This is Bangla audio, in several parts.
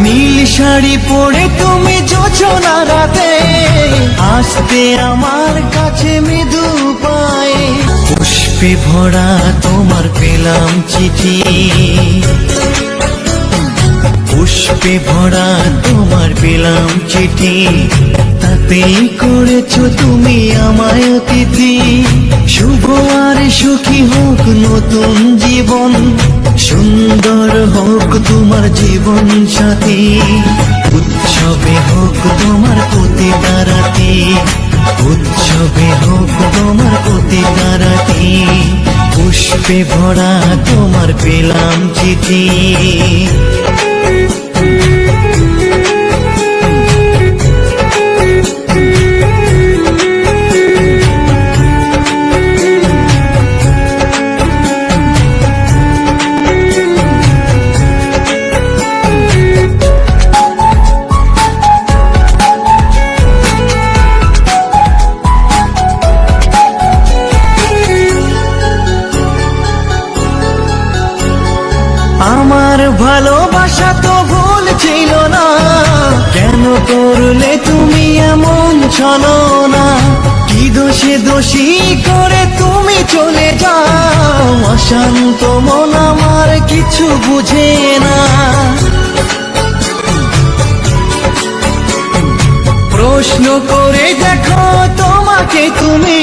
নীল শাড়ি পরে তুমি যোচনা রাতে আসতে আমার কাছে মৃদু পায়ে, পুষ্পে ভরা তোমার পেলাম চিঠি, পুষ্পে ভরা তোমার পেলাম চিঠি, তাতেই করেছো তুমি আমায় অতিথি। শুভ আর সুখী হোক নতুন জীবন, সুন্দর হোক তোমার জীবন সাথী, উৎসবে হোক তোমার প্রতিটা রাতি, উৎসবে হোক তোমার প্রতিটা রাতি, পুষ্পে ভরা তোমার পেলাম চিঠি। আমার ভালোবাসা তো ভুল ছিল না, কেন করলে তুমি এমন ছলনা? কি দোষে দোষী করে তুমি চলে যাও, অশান্ত মন আমার কিছু বুঝে না। প্রশ্ন করে দেখো তোমাকে তুমি,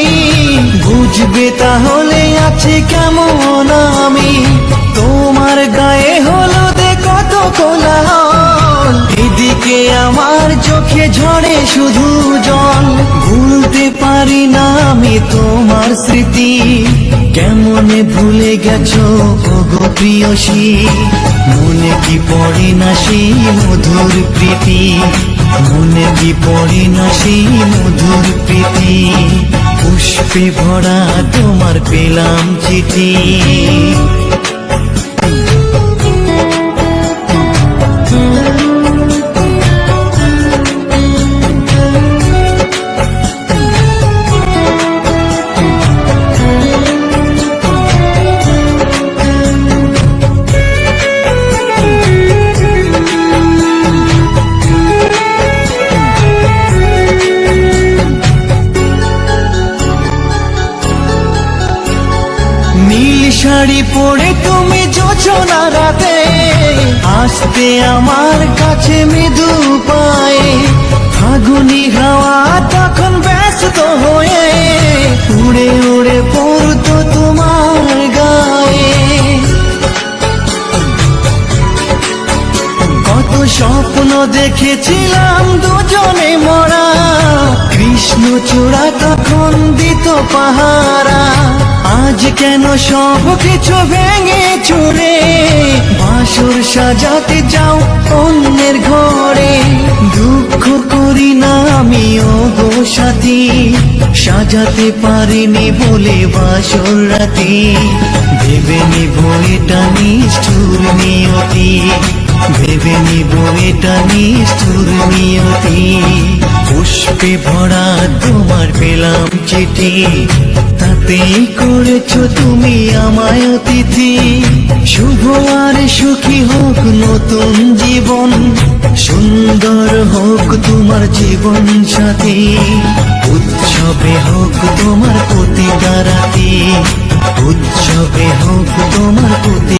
বুঝবে তাহলে আছে কেমন আমি। তোমার গায়ে হলুদে কত কোলাহল, এদিকে আমার চোখে ঝরে শুধু জল। ভুলতে পারি না আমি তোমার স্মৃতি, কেমনে ভুলে গেছো ওগো প্রিয়সী। মনে কি পড়ে না সেই মধুর প্রীতি, মনে কি পড়ে না সেই মধুর প্রীতি, পুষ্পে ভরা তোমার পেলাম চিঠি। নীল শাড়ি পরে তুমি যোচনা রাতে আসতে আমার কাছে মৃদু পায়ে, ফাগুনি হাওয়া তখন ব্যস্ত হয়ে উড়ে উড়ে পড়তো তোমার গায়ে। কত স্বপ্ন দেখেছিলাম দুজনে মরা, কৃষ্ণচূড়া তখন দিত পাহারা। আজ কেন সব কিছু ভেঙে চুরে বাসর সাজাতে যাও অন্যের ঘরে? দুঃখ করি না আমি ওগো সাথী, সাজাতে পারিনি বলে বাসর রাতি। ভেবে নিব এটা নিষ্ঠুর নিয়তি, ভেবে নিব এটা নিষ্ঠুর নিয়তি, পুষ্পে ভরা তোমার পেলাম চিঠি, তাতেই করেছো তুমি আমায় অতিথি। শুভ আর সুখী হোক নতুন জীবন, সুন্দর হোক তোমার জীবন সাথী, উৎসবে হোক তোমার প্রতিটা রাতি, উৎসবে হোক তোমার প্রতি